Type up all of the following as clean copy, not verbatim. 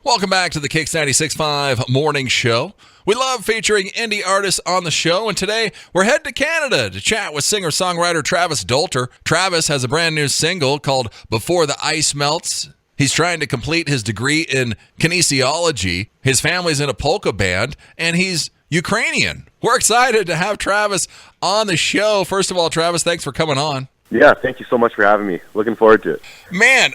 Welcome back to the KIX 96.5 Morning Show. We love featuring indie artists on the show, and today we're heading to Canada to chat with singer-songwriter Travis Dolter. Travis has a brand new single called Before the Ice Melts. He's trying to complete his degree in kinesiology. His family's in a polka band, and he's Ukrainian. We're excited to have Travis on the show. First of all, Travis, thanks for coming on. Yeah, thank you so much for having me. Looking forward to it. Man,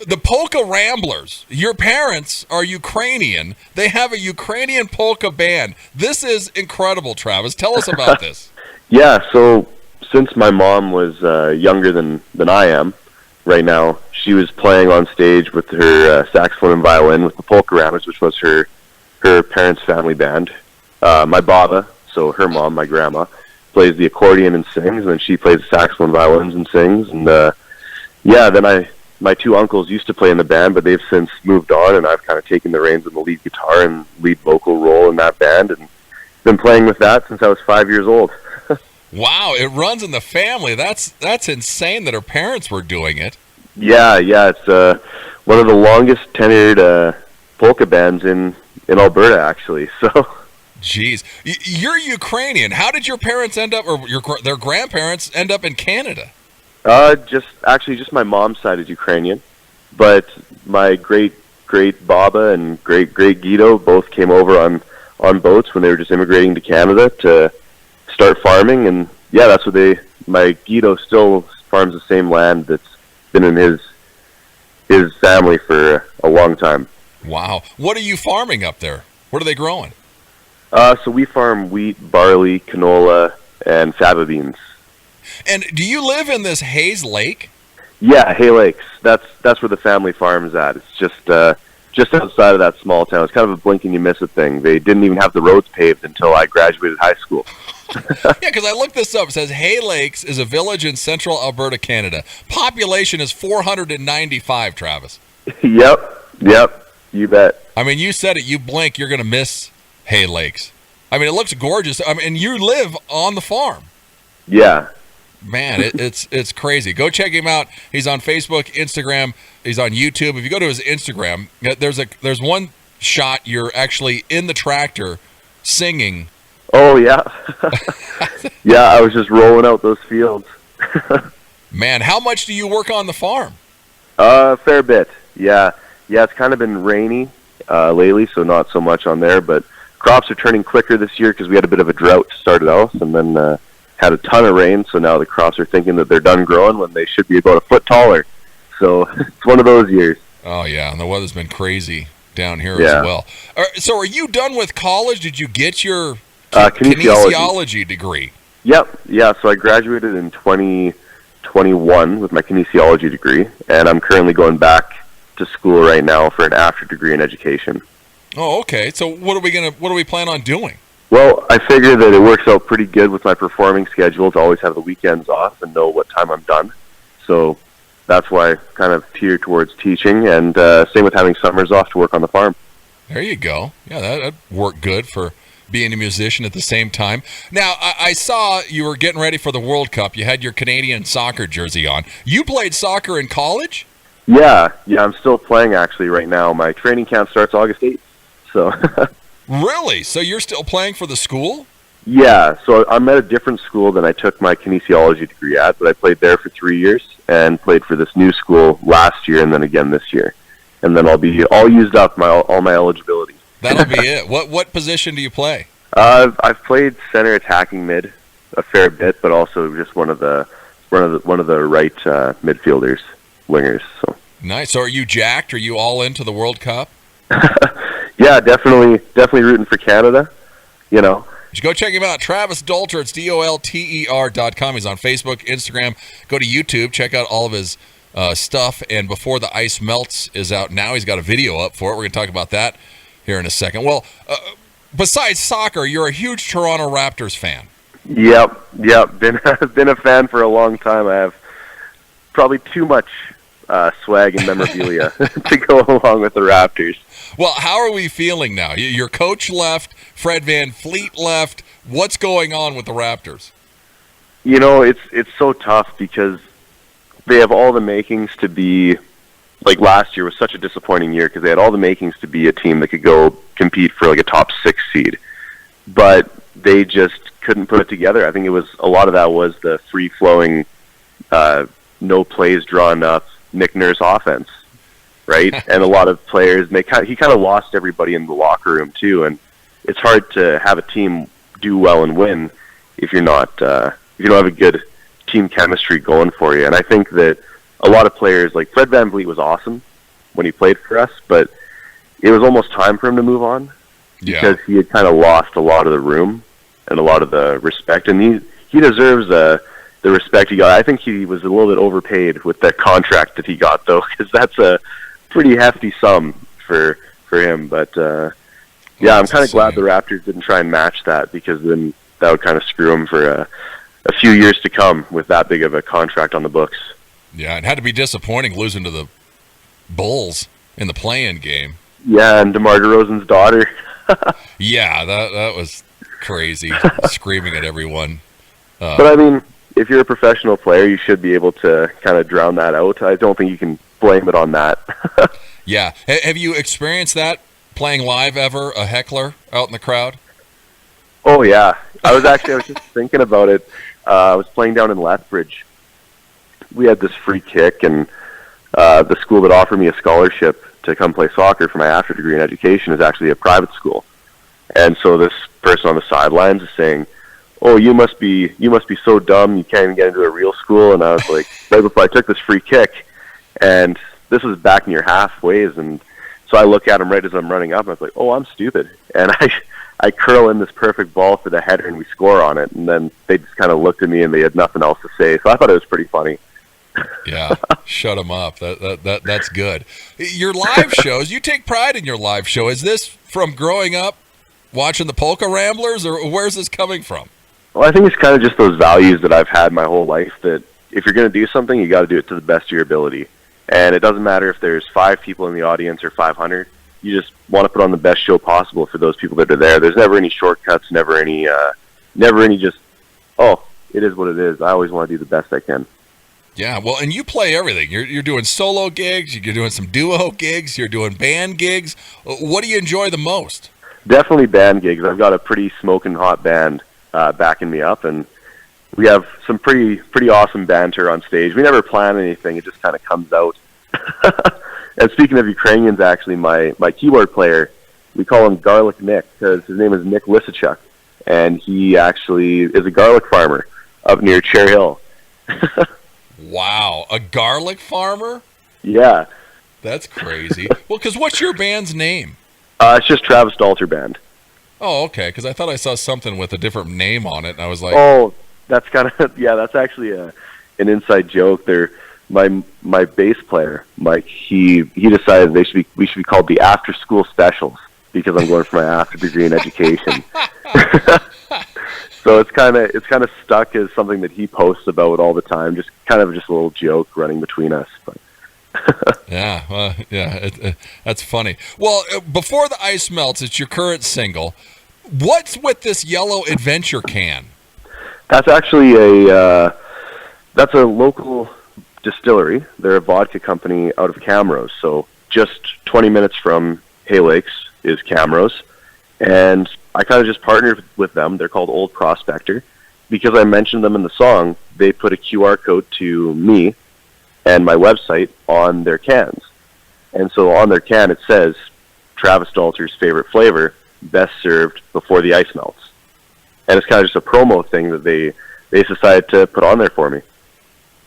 the Polka Ramblers, your parents are Ukrainian. They have a Ukrainian polka band. This is incredible, Travis. Tell us about this. Yeah, so since my mom was younger than I am right now, she was playing on stage with her saxophone and violin with the Polka Ramblers, which was her parents' family band. My baba, so her mom, my grandma, plays the accordion and sings, and then she plays the saxophone, violins, and sings. And then my two uncles used to play in the band, but they've since moved on, and I've kind of taken the reins of the lead guitar and lead vocal role in that band, and been playing with that since I was 5 years old. Wow, it runs in the family. That's insane that her parents were doing it. Yeah, it's one of the longest tenured polka bands in Alberta, actually. So. Jeez, you're Ukrainian. How did your parents end up, or their grandparents end up in Canada? Just my mom's side is Ukrainian, but my great Baba and great Guido both came over on boats when they were just immigrating to Canada to start farming, and yeah, that's what my Guido still farms the same land that's been in his family for a long time. Wow. What are you farming up there? What are they growing? So we farm wheat, barley, canola, and faba beans. And do you live in this Hayes Lake? Yeah, Hay Lakes. That's where the family farm's at. It's just outside of that small town. It's kind of a blink and you miss it thing. They didn't even have the roads paved until I graduated high school. Yeah, because I looked this up. It says Hay Lakes is a village in central Alberta, Canada. Population is 495, Travis. Yep, you bet. I mean, you said it. You blink, you're going to miss Hay Lakes. I mean, it looks gorgeous. I mean, and you live on the farm. Yeah. Man, it's crazy. Go check him out. He's on Facebook, Instagram. He's on YouTube. If you go to his Instagram, there's one shot you're actually in the tractor singing. Oh, yeah. Yeah, I was just rolling out those fields. Man, how much do you work on the farm? Fair bit. Yeah, it's kind of been rainy lately, so not so much on there, but crops are turning quicker this year because we had a bit of a drought to start it off, and then had a ton of rain, so now the crops are thinking that they're done growing when they should be about a foot taller. So it's one of those years. Oh, yeah, and the weather's been crazy down here as well. So are you done with college? Did you get your kinesiology degree? Yep, yeah, so I graduated in 2021 with my kinesiology degree, and I'm currently going back to school right now for an after degree in education. Oh, okay. So what do we plan on doing? Well, I figure that it works out pretty good with my performing schedule to always have the weekends off and know what time I'm done. So that's why I kind of teeter towards teaching, and same with having summers off to work on the farm. There you go. Yeah, that'd work good for being a musician at the same time. Now, I saw you were getting ready for the World Cup. You had your Canadian soccer jersey on. You played soccer in college? Yeah, I'm still playing actually right now. My training camp starts August 8th. So. Really? So you're still playing for the school? Yeah, so I'm at a different school than I took my kinesiology degree at, but I played there for 3 years and played for this new school last year and then again this year. And then I'll be all used up, all my eligibility. That'll be it. What position do you play? I've played center attacking mid a fair bit, but also just one of the right midfielders, wingers. So. Nice. So are you jacked? Are you all into the World Cup? Yeah, definitely rooting for Canada, you know. You go check him out, Travis Dolter. It's DOLTER.com. He's on Facebook, Instagram. Go to YouTube, check out all of his stuff. And Before the Ice Melts is out now. He's got a video up for it. We're going to talk about that here in a second. Well, besides soccer, you're a huge Toronto Raptors fan. Yep. Been a fan for a long time. I have probably too much swag and memorabilia to go along with the Raptors. Well, how are we feeling now? Your coach left, Fred VanVleet left. What's going on with the Raptors? You know, it's so tough because they have all the makings to be like last year was such a disappointing year because they had all the makings to be a team that could go compete for like a top 6 seed, but they just couldn't put it together. I think it was a lot of that was the free flowing, no plays drawn up Nick Nurse offense, right? And a lot of players, he kind of lost everybody in the locker room too, and it's hard to have a team do well and win if you're not if you don't have a good team chemistry going for you. And I think that a lot of players, like Fred VanVleet was awesome when he played for us, but it was almost time for him to move on because he had kind of lost a lot of the room and a lot of the respect, and he deserves the respect he got. I think he was a little bit overpaid with that contract that he got, though, because that's a pretty hefty sum for him. But yeah, I'm kind of glad the Raptors didn't try and match that, because then that would kind of screw him for a few years to come with that big of a contract on the books. Yeah, it had to be disappointing losing to the Bulls in the play-in game. Yeah, and DeMar DeRozan's daughter. Yeah, that was crazy, screaming at everyone. But I mean, if you're a professional player, you should be able to kind of drown that out. I don't think you can blame it on that. Yeah. Have you experienced that, playing live ever, a heckler out in the crowd? Oh, yeah. I was just thinking about it. I was playing down in Lethbridge. We had this free kick, and the school that offered me a scholarship to come play soccer for my after degree in education is actually a private school. And so this person on the sidelines is saying, "Oh, you must be so dumb you can't even get into a real school." And I was like, right before I took this free kick, and this was back near halfways, and so I look at him right as I'm running up, and I was like, "Oh, I'm stupid." And I curl in this perfect ball for the header, and we score on it. And then they just kind of looked at me, and they had nothing else to say. So I thought it was pretty funny. Yeah, shut them up. That's good. Your live shows, you take pride in your live show. Is this from growing up watching the Polka Ramblers, or where's this coming from? Well, I think it's kind of just those values that I've had my whole life, that if you're going to do something, you got to do it to the best of your ability. And it doesn't matter if there's 5 people in the audience or 500. You just want to put on the best show possible for those people that are there. There's never any shortcuts, never any just, oh, it is what it is. I always want to do the best I can. Yeah, well, and you play everything. You're doing solo gigs, you're doing some duo gigs, you're doing band gigs. What do you enjoy the most? Definitely band gigs. I've got a pretty smoking hot band backing me up, and we have some pretty awesome banter on stage. We never plan anything; it just kind of comes out. And speaking of Ukrainians, actually, my keyboard player, we call him Garlic Nick because his name is Nick Lisichuk, and he actually is a garlic farmer up near Cherry Hill. Wow, a garlic farmer? Yeah. That's crazy. Well, because what's your band's name? It's just Travis Dolter Band. Oh, okay, because I thought I saw something with a different name on it, and I was like... Oh, that's kind of... Yeah, that's actually an inside joke. My bass player, Mike, he decided we should be called the After School Specials because I'm going for my after degree in education. So it's kind of stuck as something that he posts about all the time, just a little joke running between us. But that's funny. Well, Before the Ice Melts, it's your current single. What's with this yellow adventure can? That's actually a local distillery. They're a vodka company out of Camrose, so just 20 minutes from Hay Lakes is Camrose, and I kind of just partnered with them. They're called Old Prospector. Because I mentioned them in the song, they put a QR code to me and my website on their cans. And so on their can it says, Travis Dolter's favorite flavor, best served before the ice melts. And it's kind of just a promo thing that they decided to put on there for me.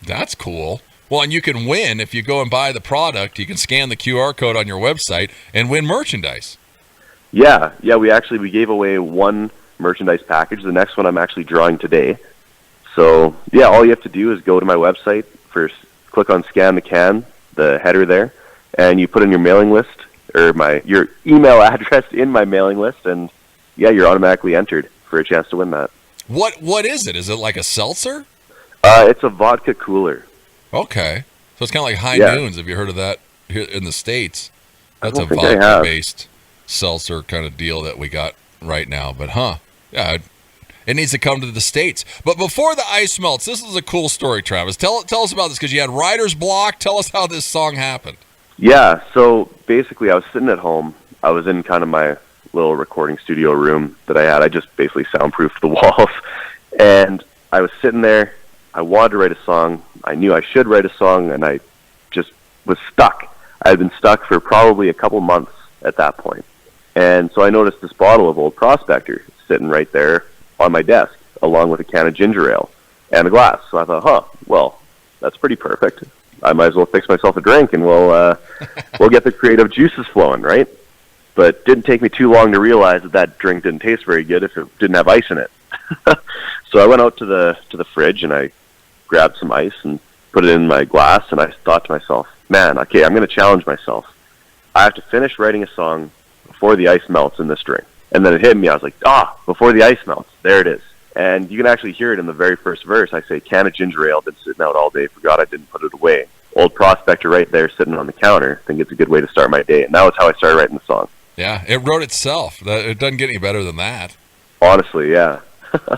That's cool. Well, and you can win if you go and buy the product. You can scan the QR code on your website and win merchandise. Yeah, we gave away one merchandise package. The next one I'm actually drawing today. So, yeah, all you have to do is go to my website, first click on Scan the Can, the header there, and you put in your mailing list, or your email address in my mailing list, and, yeah, you're automatically entered for a chance to win that. What is it? Is it like a seltzer? It's a vodka cooler. Okay. So it's kind of like High Noons. Have you heard of that here in the States? That's a vodka-based seltzer kind of deal that we got right now. But yeah, it needs to come to the States. But Before the Ice Melts, this is a cool story, Travis. Tell us about this, because you had writer's block. Tell us how this song happened. Yeah, so basically I was sitting at home. I was in kind of my little recording studio room that I had. I just basically soundproofed the walls. And I was sitting there. I wanted to write a song. I knew I should write a song, and I just was stuck. I had been stuck for probably a couple months at that point. And so I noticed this bottle of Old Prospector sitting right there on my desk, along with a can of ginger ale and a glass. So I thought, well, that's pretty perfect. I might as well fix myself a drink, and we'll get the creative juices flowing, right? But it didn't take me too long to realize that drink didn't taste very good if it didn't have ice in it. So I went out to the fridge, and I grabbed some ice and put it in my glass, and I thought to myself, man, okay, I'm going to challenge myself. I have to finish writing a song before the ice melts in this drink. And then it hit me. I was like, before the ice melts. There it is. And you can actually hear it in the very first verse. I say, can of ginger ale, been sitting out all day, forgot I didn't put it away. Old Prospector right there sitting on the counter. I think it's a good way to start my day. And that was how I started writing the song. Yeah, it wrote itself. It doesn't get any better than that. Honestly, yeah.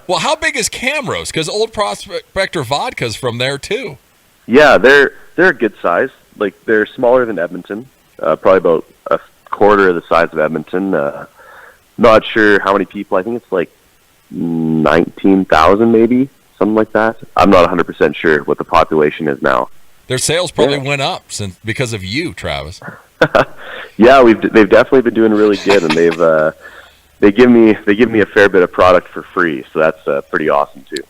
Well, how big is Camrose? Because Old Prospector Vodka's from there, too. Yeah, they're a good size. Like, they're smaller than Edmonton, probably about a quarter of the size of Edmonton. Not sure how many people. I think it's like 19,000 maybe, something like that. I'm not 100% sure what the population is now. Their sales probably went up because of you, Travis. Yeah, they've definitely been doing really good, and they give me a fair bit of product for free, so that's pretty awesome too.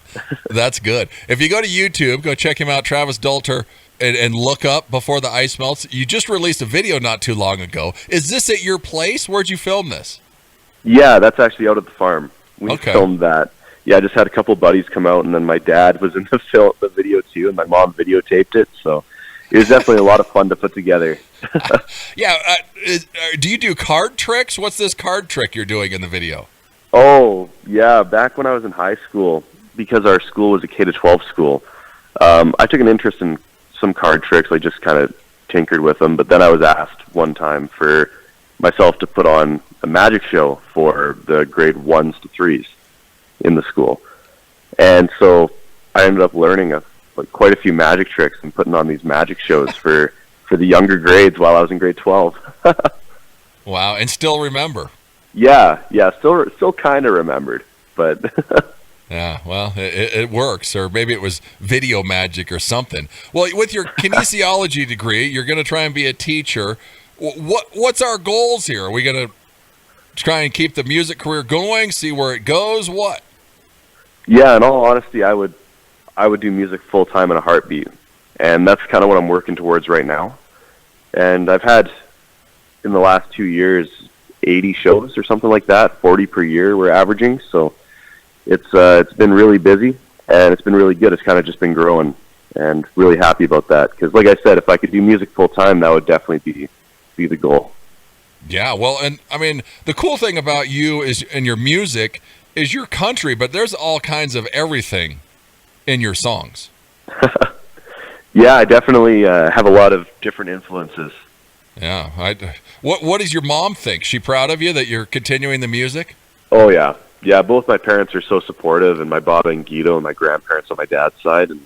That's good. If you go to YouTube, go check him out, Travis Dolter, and look up Before the Ice Melts. You just released a video not too long ago. Is this at your place? Where'd you film this? Yeah, that's actually out at the farm. We filmed that. Yeah, I just had a couple buddies come out, and then my dad was in the video too, and my mom videotaped it, so it was definitely a lot of fun to put together. Yeah, do you do card tricks? What's this card trick you're doing in the video? Oh, yeah, back when I was in high school, because our school was a K-12 school, I took an interest in some card tricks. I just kind of tinkered with them, but then I was asked one time for myself to put on a magic show for the grade 1s to 3s in the school. And so I ended up learning quite a few magic tricks and putting on these magic shows for the younger grades while I was in grade 12. Wow, and still remember. Yeah, still kind of remembered, but yeah, well, it works, or maybe it was video magic or something. Well, with your kinesiology degree, you're going to try and be a teacher. What's our goals here? Are we going to try and keep the music career going, see where it goes? What? Yeah, in all honesty, I would do music full time in a heartbeat, and that's kind of what I'm working towards right now. And I've had, in the last 2 years, 80 shows or something like that, 40 per year we're averaging. So it's been really busy, and it's been really good. It's kind of just been growing, and really happy about that. Because like I said, if I could do music full time, that would definitely be the goal. Yeah, well, and I mean, the cool thing about you is, and your music, is your country, but there's all kinds of everything in your songs. Yeah, I definitely have a lot of different influences. Yeah. What does your mom think? She proud of you that you're continuing the music? Oh, yeah. Yeah, both my parents are so supportive, and my Baba and Guido and my grandparents on my dad's side. And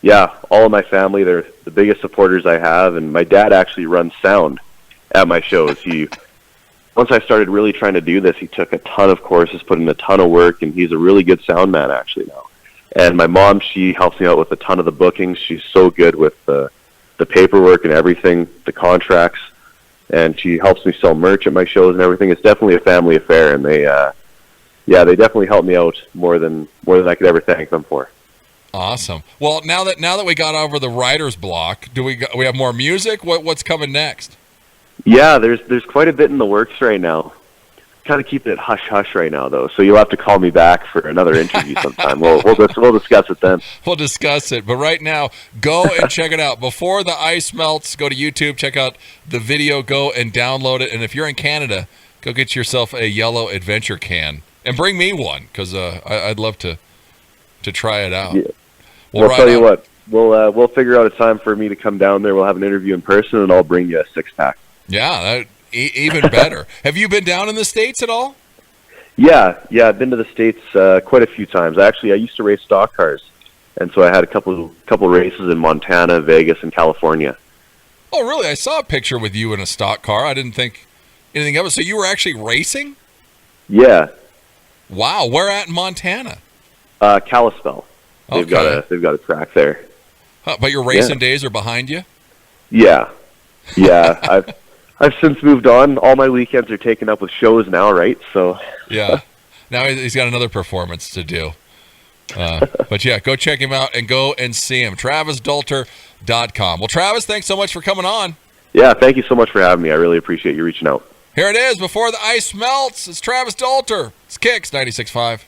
yeah, all of my family, they're the biggest supporters I have. And my dad actually runs sound at my shows. Once I started really trying to do this, he took a ton of courses, put in a ton of work, and he's a really good sound man actually now. And my mom, she helps me out with a ton of the bookings. She's so good with the paperwork and everything, the contracts, and she helps me sell merch at my shows and everything. It's definitely a family affair, and they definitely help me out more than I could ever thank them for. Awesome. Well, now that we got over the writer's block, do we have more music? What's coming next? Yeah, there's quite a bit in the works right now. Kind of keeping it hush-hush right now, though, so you'll have to call me back for another interview sometime. We'll discuss it then. We'll discuss it, but right now, go and check it out. Before the Ice Melts, go to YouTube, check out the video, go and download it, and if you're in Canada, go get yourself a yellow adventure can, and bring me one, because I'd love to try it out. Yeah. I'll tell you what, we'll figure out a time for me to come down there. We'll have an interview in person, and I'll bring you a 6-pack. Yeah, even better. Have you been down in the States at all? Yeah, I've been to the States quite a few times. Actually, I used to race stock cars, and so I had a couple races in Montana, Vegas, and California. Oh, really? I saw a picture with you in a stock car. I didn't think anything of it. So you were actually racing? Yeah. Wow. Where at in Montana? Kalispell. They've got a track there. Huh, but your racing days are behind you? Yeah. Yeah. I've since moved on. All my weekends are taken up with shows now, right? So yeah. Now he's got another performance to do. But yeah, go check him out and go and see him. TravisDolter.com. Well, Travis, thanks so much for coming on. Yeah, thank you so much for having me. I really appreciate you reaching out. Here it is, before the ice melts. It's Travis Dolter. It's KIX 96.5.